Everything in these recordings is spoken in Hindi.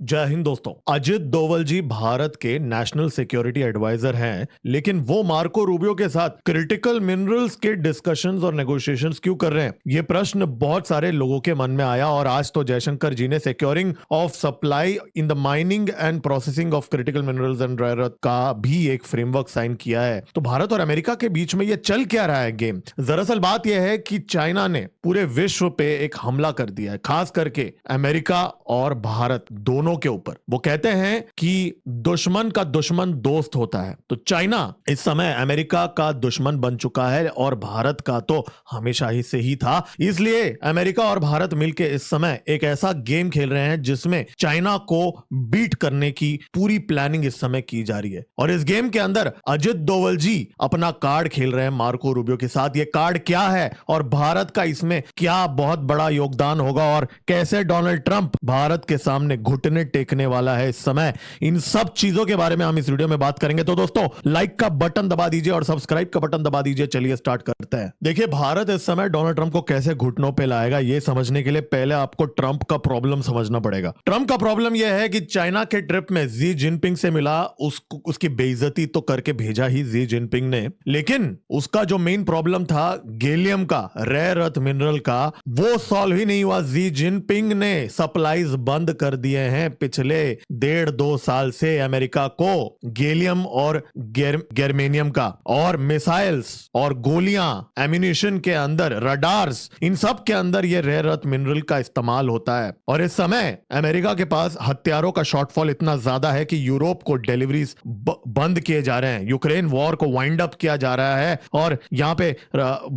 जय हिंद दोस्तों। अजित डोवल जी भारत के नेशनल सिक्योरिटी एडवाइजर हैं, लेकिन वो मार्को रूबियो के साथ क्रिटिकल मिनरल्स के डिस्कशंस और नेगोशिएशंस क्यों कर रहे हैं? ये प्रश्न बहुत सारे लोगों के मन में आया और आज तो जयशंकर जी ने securing of supply in the mining and processing of critical minerals and rare earth का भी एक फ्रेमवर्क साइन किया है। तो भारत और अमेरिका के बीच में ये चल क्या रहा है गेम? दरअसल बात यह है कि चाइना ने पूरे विश्व पे एक हमला कर दिया है, खास करके अमेरिका और भारत दोनों के ऊपर। वो कहते हैं कि दुश्मन का दुश्मन दोस्त होता है। तो चाइना इस समय अमेरिका का दुश्मन बन चुका है और भारत का तो हमेशा ही से ही था। इसलिए अमेरिका और भारत मिलकर इस समय एक ऐसा गेम खेल रहे हैं जिसमें चाइना को बीट करने की पूरी प्लानिंग इस समय की जा रही है। और इस गेम के अंदर अजित डोवल जी अपना कार्ड खेल रहे हैं मार्को रूबियो के साथ। ये कार्ड क्या है और भारत का इसमें क्या बहुत बड़ा योगदान होगा और कैसे डोनाल्ड ट्रंप भारत के सामने घुटने टेकने वाला है इस समय, इन सब चीजों के बारे में हम इस वीडियो में बात करेंगे। तो दोस्तों लाइक का बटन दबा दीजिए और सब्सक्राइब का बटन दबा दीजिए। चलिए स्टार्ट करते हैं। देखिए भारत इस समय डोनाल्ड ट्रंप को कैसे घुटनों पे लाएगा ये समझने के लिए पहले आपको ट्रंप का प्रॉब्लम समझना पड़ेगा। ट्रंप का प्रॉब्लम यह है कि चाइना के ट्रिप में जी जिनपिंग से मिला, उसकी बेइज्जती तो करके भेजा ही जी जिनपिंग ने, लेकिन उसका जो मेन प्रॉब्लम था गैलियम का, रेयर अर्थ मिनरल का, वो सॉल्व ही नहीं हुआ। जी जिनपिंग ने सप्लाईज बंद कर दिए हैं पिछले 1.5-2 साल से अमेरिका को गैलियम और गेर्मेनियम का, और मिसाइल्स और गोलियां, एम्यूनिशन के अंदर, रडार्स, इन सब के अंदर ये रेयर अर्थ मिनरल का इस्तेमाल होता है। और इस समय अमेरिका के पास हथियारों का शॉर्टफॉल इतना ज्यादा है कि यूरोप को डिलीवरीज बंद किए जा रहे हैं, यूक्रेन वॉर को वाइंड अप किया जा रहा है, और यहां पे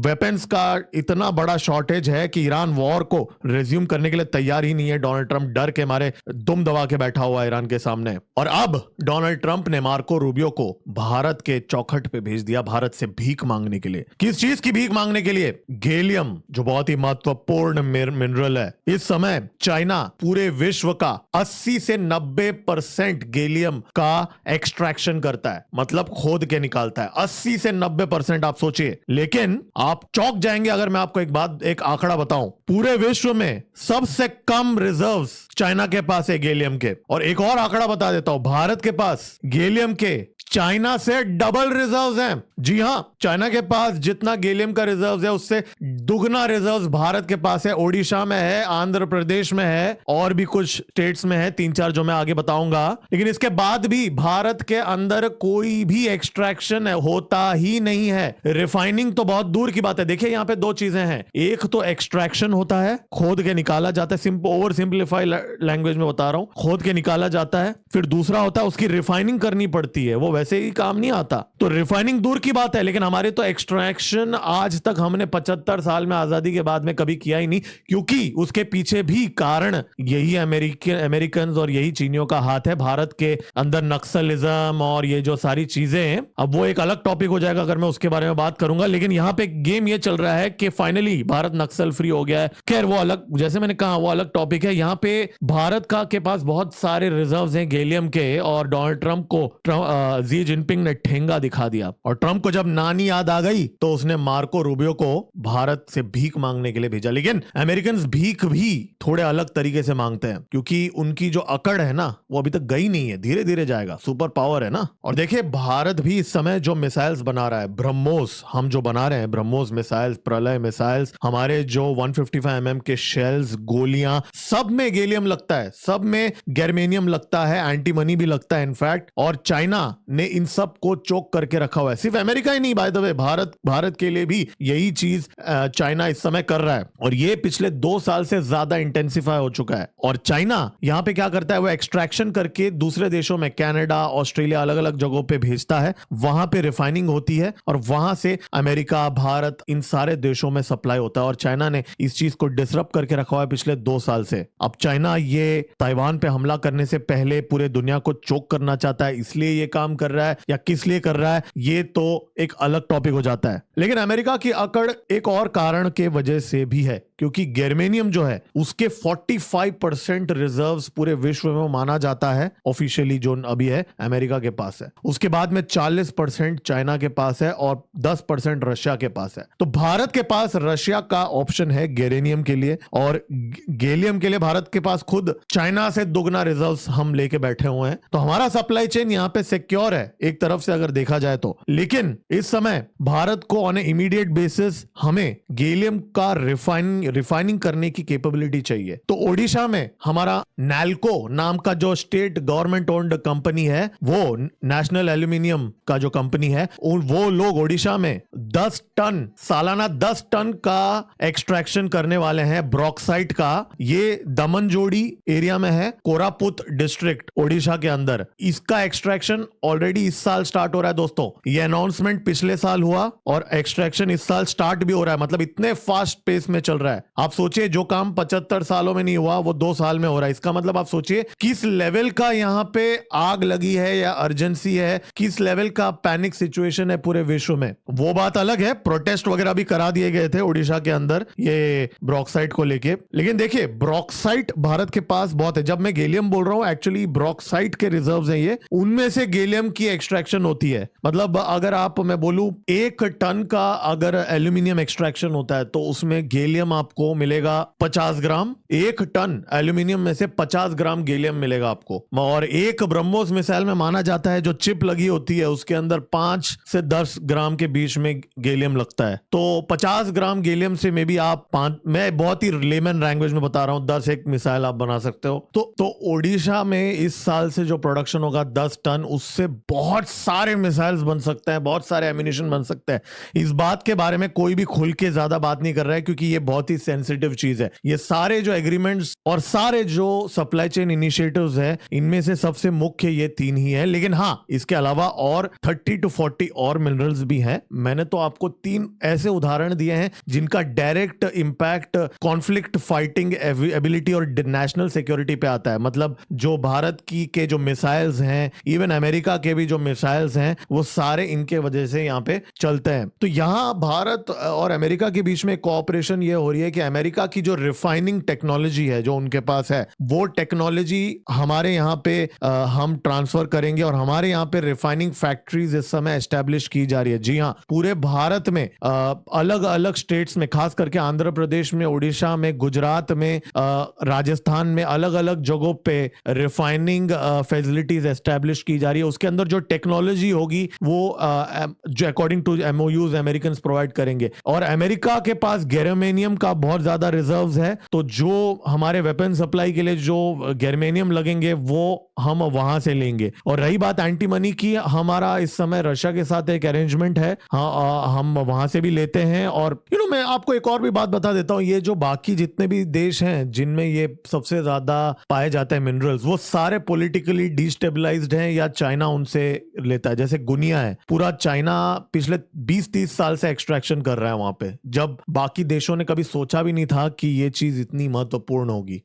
वेपन्स का इतना बड़ा शॉर्टेज है कि ईरान वॉर को रिज्यूम करने के लिए तैयार ही नहीं है। डोनाल्ड ट्रंप डर के मारे दुम दबा के बैठा हुआ ईरान के सामने। और अब डोनाल्ड ट्रंप ने मार्को रूबियो को भारत के चौखट पे भेज दिया भारत से भीख मांगने के लिए। किस चीज की भीख मांगने के लिए? गैलियम, जो बहुत ही महत्वपूर्ण मिनरल है। इस समय चाइना पूरे विश्व का 80 से 90% गैलियम का एक्सट्रैक्शन करता है, मतलब खोद के निकालता है। 80 से 90% आप सोचिए। लेकिन आप चौंक जाएंगे अगर मैं आपको एक आंकड़ा बताऊं। पूरे विश्व में सबसे कम रिजर्व्स चाइना के पास है गैलियम के। और एक और आंकड़ा बता देता हूं, भारत के पास गैलियम के चाइना से डबल रिजर्व्स हैं। जी हां, चाइना के पास जितना गैलियम का रिजर्व्स है उससे दुगना रिजर्व्स भारत के पास है। ओडिशा में है, आंध्र प्रदेश में है, और भी कुछ स्टेट्स में है, 3-4 जो मैं आगे बताऊंगा। लेकिन इसके बाद भी भारत के अंदर कोई भी एक्सट्रैक्शन होता ही नहीं है। रिफाइनिंग तो बहुत दूर की बात है। देखिए यहां पे दो चीजें हैं, एक तो एक्सट्रैक्शन होता है, खोद के निकाला जाता है, ओवर सिंप्लीफाइड लैंग्वेज में बता रहा हूं, खोद के निकाला जाता है। फिर दूसरा होता है उसकी रिफाइनिंग करनी पड़ती है, वो वैसे ही काम नहीं आता। तो रिफाइनिंग दूर की बात है, लेकिन हमारे तो एक्सट्रैक्शन आज तक हमने 75 साल में आजादी के बाद में कभी किया ही नहीं, क्योंकि उसके पीछे भी कारण यही अमेरिकन और यही चीनियों का हाथ है। भारत के अंदर नक्सलिज्म और ये जो सारी चीजें हैं, अब वो एक अलग टॉपिक हो जाएगा अगर मैं उसके बारे में बात करूंगा। लेकिन यहां पे गेम ये चल रहा है कि फाइनली भारत नक्सल फ्री हो गया है। खैर वो अलग, जैसे मैंने कहा, वो अलग टॉपिक है। यहां पे भारत का के पास बहुत सारे रिजर्व्स हैं गैलियम के, और डोनाल्ड ट्रंप को जी जिनपिंग ने ठेंगा दिखा दिया। और ट्रंप को जब नानी याद आ गई तो उसने मार्को रूबियो को भारत से भीख मांगने के लिए भेजा। लेकिन अमेरिकन भीख भी थोड़े अलग तरीके से मांगते हैं, क्योंकि उनकी जो अकड़ है ना वो अभी तक गई नहीं है, धीरे धीरे जाएगा, सुपर पावर है ना। और देखिए भारत भी इस समय जो मिसाइल्स बना रहा है, ब्रह्मोस हम जो बना रहे हैं, ब्रह्मोस मिसाइल्स, प्रलय मिसाइल्स, हमारे जो 155 mm के शेल्स, गोलियां, सब में गैलियम लगता है, सब में गेर्मेनियम लगता है, एंटीमनी भी लगता है इनफैक्ट। और चाइना ने इन सब को चोक करके रखा हुआ है। सिर्फ अमेरिका ही नहीं, बाय द वे, भारत के लिए भी यही चीज चाइना इस समय कर रहा है, और ये पिछले 2 साल से ज्यादा इंटेंसिफाई हो चुका है। और चाइना यहां पे क्या करता है, वो एक्सट्रैक्शन करके दूसरे देशों में, कनाडा, ऑस्ट्रेलिया, अलग अलग जगहों पे भेजता है, वहां पे रिफाइनिंग होती है और वहां से अमेरिका, भारत, इन सारे देशों में सप्लाई होता है। और चाइना ने इस चीज को डिसरप्ट करके रखा हुआ है पिछले 2 साल से। अब चाइना ये ताइवान पे हमला करने से पहले पूरे दुनिया को चोक करना चाहता है, इसलिए ये काम कर रहा है, या किस लिए कर रहा है ये तो एक अलग टॉपिक हो जाता है। लेकिन अमेरिका की अकड़ एक और कारण के वजह से भी है। क्योंकि गेर्मेनियम जो है उसके 45% रिजर्व्स पूरे विश्व में माना जाता है ऑफिशियली, जो अभी है अमेरिका के पास है। उसके बाद में 40% चाइना के पास है और 10% रशिया के पास है। तो भारत के पास रशिया का ऑप्शन है गेरेनियम के लिए, और गैलियम के लिए भारत के पास खुद चाइना से दुगना रिजर्व्स हम लेके बैठे हुए हैं। तो हमारा सप्लाई चेन यहाँ पे सिक्योर है एक तरफ से अगर देखा जाए तो। लेकिन इस समय भारत को ऑन ए इमीडिएट बेसिस हमें गैलियम का रिफाइनिंग करने की कैपेबिलिटी चाहिए। तो ओडिशा में हमारा नैल्को नाम का जो स्टेट गवर्नमेंट ओन्ड कंपनी है, वो नेशनल एल्यूमिनियम का जो कंपनी है, वो लोग ओडिशा में 10 टन सालाना 10 टन का एक्सट्रैक्शन करने वाले हैं ब्रॉक्साइट का। ये दमनजोड़ी एरिया में है, कोरापुत डिस्ट्रिक्ट ओडिशा के अंदर। इसका एक्सट्रैक्शन ऑलरेडी इस साल स्टार्ट हो रहा है दोस्तों। ये अनाउंसमेंट पिछले साल हुआ और एक्सट्रैक्शन इस साल स्टार्ट भी हो रहा है। मतलब इतने फास्ट पेस में चल रहा है। आप सोचिए, जो काम 75 सालों में नहीं हुआ वो 2 साल में हो रहा है। इसका मतलब आप सोचिए किस लेवल का यहाँ पे आग लगी है या अर्जेंसी है, किस लेवल का पैनिक सिचुएशन है पूरे विश्व में। वो बात अलग है, प्रोटेस्ट वगैरह भी करा दिए गए थे ओडिशा के अंदर ये ब्रॉक्साइट को लेके। लेकिन देखिए, ब्रॉक्साइट भारत के पास बहुत है। जब मैं गैलियम बोल रहा हूं, एक्चुअली ब्रॉक्साइट के रिजर्व्स हैं ये, उनमें से गैलियम की एक्सट्रैक्शन होती है। मतलब अगर आप, मैं बोलूं 1 टन का अगर एल्यूमिनियम एक्सट्रैक्शन होता है तो उसमें गैलियम आपको मिलेगा 50 ग्राम। 1 टन एल्यूमिनियम में से 50 ग्राम गैलियम मिलेगा आपको। और एक ब्रह्मोस मिसाइल में माना जाता है जो चिप लगी होती है उसके अंदर 5 से 10 ग्राम के बीच में गैलियम लगता है। तो 50 ग्राम गैलियम से मे बी आप मैं बहुत ही लेमन लैंग्वेज में बता रहा हूं, 10 एक मिसाइल आप बना सकते हो। तो ओडिशा में इस साल से जो प्रोडक्शन होगा 10 टन, उससे बहुत सारे मिसाइल्स बन सकते हैं, बहुत सारे एम्यूनिशन बन सकते हैं। इस बात के बारे में कोई भी खुल के ज्यादा बात नहीं कर रहा है क्योंकि ये बहुत ही सेंसिटिव चीज है। ये सारे जो एग्रीमेंट्स और सारे जो सप्लाई चेन इनिशिएटिव्स है, इनमें से सबसे मुख्य ये 3 ही है। लेकिन हाँ, इसके अलावा और 30 to 40 और मिनरल्स भी हैं। मैंने तो आपको 3 ऐसे उदाहरण दिए हैं जिनका direct impact conflict fighting ability और नेशनल सिक्योरिटी पे आता है। मतलब जो भारत की के जो मिसाइल्स हैं, इवन अमेरिका के भी जो मिसाइल्स हैं, वो सारे इनके वजह से यहाँ पे चलते हैं। तो यहाँ भारत और अमेरिका के बीच में कोऑपरेशन ये हो रही है कि अमेरिका की जो रिफाइनिंग टेक्नोलॉजी है जो उनके पास है, वो टेक्नोलॉजी हमारे यहाँ पे हम ट्रांसफर करेंगे और हमारे यहाँ पे रिफाइनिंग फैक्ट्रीज इस समय एस्टेब्लिश की जा रही है। जी हाँ, पूरे भारत में अलग अलग स्टेट्स में, खास करके आंध्र प्रदेश में, उड़ीसा में, गुजरात में, राजस्थान में, अलग अलग जगहों पे रिफाइनिंग फैसिलिटीज एस्टेब्लिश की जा रही है। उसके अंदर जो टेक्नोलॉजी होगी वो जो according to MOUs American provide करेंगे। और अमेरिका के पास गेर्मेनियम का बहुत ज्यादा रिजर्व्स है, तो जो हमारे वेपन सप्लाई के लिए जो गेर्मेनियम लगेंगे वो हम वहां से लेंगे। और रही बात एंटी मनी की, हमारा इस समय रशिया के साथ एक अरेंजमेंट है, हाँ, हम वहां से भी लेते हैं। और मैं आपको एक और भी बात बता देता हूं, ये जो बाकी जितने भी देश हैं जिनमें ये सबसे ज्यादा पाए जाते हैं मिनरल्स, वो सारे पॉलिटिकली डिस्टेबलाइज्ड हैं या चाइना उनसे लेता है। जैसे गुनिया है, पूरा चाइना पिछले 20-30 साल से एक्सट्रैक्शन कर रहा है वहां पे, जब बाकी देशों ने कभी सोचा भी नहीं था कि ये चीज इतनी महत्वपूर्ण होगी।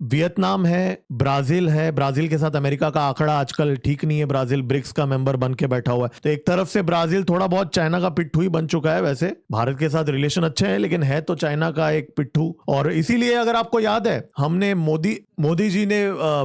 वियतनाम है, ब्राजील है। ब्राजील के साथ अमेरिका का आंकड़ा आजकल ठीक नहीं है। ब्राजील ब्रिक्स का मेंबर बन के बैठा हुआ है, तो एक तरफ से ब्राजील थोड़ा बहुत चाइना का पिट्ठू ही बन चुका है। वैसे भारत के साथ रिलेशन अच्छे हैं, लेकिन है तो चाइना का एक पिट्ठू। और इसीलिए अगर आपको याद है, हमने मोदी जी ने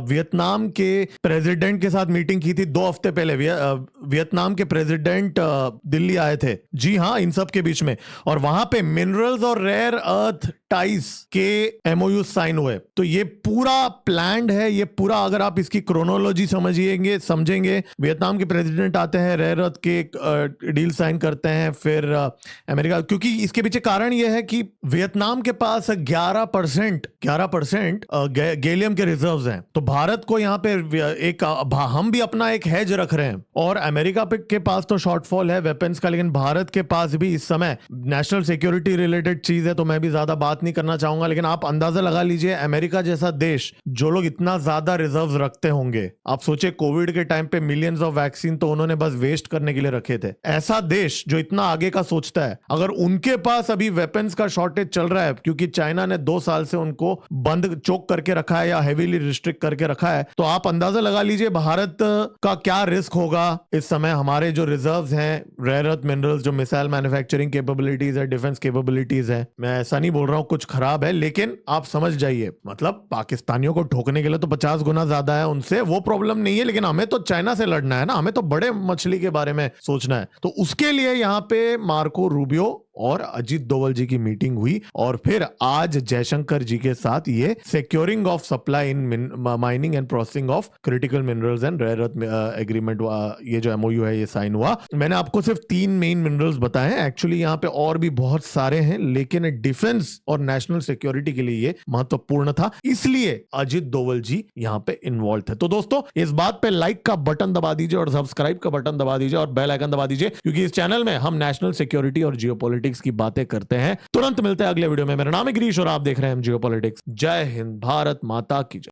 वियतनाम के प्रेसिडेंट के साथ मीटिंग की थी 2 हफ्ते पहले। वियतनाम के प्रेसिडेंट दिल्ली आए थे, जी हाँ, इन सब के बीच में। और वहां पे मिनरल्स और रेयर अर्थ टाइज के एमओयू साइन हुए। तो ये पूरा प्लान्ड है, ये पूरा, अगर आप इसकी क्रोनोलॉजी समझेंगे, वियतनाम के प्रेसिडेंट आते हैं, रेयर अर्थ के डील साइन करते हैं, फिर अमेरिका, क्योंकि इसके पीछे कारण ये है कि वियतनाम के पास 11% गैलियम के रिजर्व्स हैं। तो भारत को यहाँ पे हम भी अपना एक हेज रख रहे हैं। और अमेरिका के पास तो शॉर्टफॉल है वेपन्स का, लेकिन भारत के पास भी इस समय नेशनल सिक्योरिटी रिलेटेड चीज है, तो मैं भी ज्यादा बात नहीं करना चाहूंगा। लेकिन आप अंदाजा लगा लीजिए, अमेरिका जैसा देश, जो लोग इतना ज्यादा रिजर्व्स रखते होंगे, आप सोचिए कोविड के टाइम पे मिलियंस ऑफ वैक्सीन तो उन्होंने बस वेस्ट करने के लिए रखे थे। ऐसा देश जो इतना आगे का सोचता है, अगर उनके पास अभी वेपन्स का शॉर्टेज चल रहा है क्योंकि चाइना ने 2 साल से उनको बंद चोक करके रखा है या हेवीली रिस्ट्रिक्ट करके रखा है, तो आप अंदाजा लगा लीजिए भारत का क्या रिस्क होगा इस समय। हमारे जो रिजर्व्स हैं, रेयर अर्थ मिनरल्स, जो मिसाइल मैन्युफैक्चरिंग कैपेबिलिटीज है, डिफेंस कैपेबिलिटीज है, मैं ऐसा नहीं बोल रहा हूं कुछ खराब है, लेकिन आप समझ जाइए, मतलब पाकिस्तानियों को ठोकने के लिए तो 50 गुना ज्यादा है उनसे, वो प्रॉब्लम नहीं है, लेकिन हमें तो चाइना से लड़ना है ना, हमें तो बड़े मछली के बारे में सोचना है। तो उसके लिए यहाँ पे मार्को रूबियो और अजीत डोवल जी की मीटिंग हुई, और फिर आज जयशंकर जी के साथ ये securing of supply in mining and processing of critical minerals and rare earth agreement, ये जो एमओयू है ये साइन हुआ। मैंने आपको सिर्फ 3 मेन मिनरल्स बताए हैं, एक्चुअली यहाँ पे और भी बहुत सारे हैं, लेकिन डिफेंस और नेशनल सिक्योरिटी के लिए ये महत्वपूर्ण था, इसलिए अजीत डोवल जी यहाँ पे इन्वॉल्व थे। तो दोस्तों, इस बात पे लाइक का बटन दबा दीजिए और सब्सक्राइब का बटन दबा दीजिए और बेल आइकन दबा दीजिए, क्योंकि इस चैनल में हम नेशनल सिक्योरिटी और जियोपॉलिटिक्स की बातें करते हैं। तुरंत मिलते हैं अगले वीडियो में। मेरा नाम है गिरीश और आप देख रहे हैं जियोपॉलिटिक्स। जय हिंद, भारत माता की जय।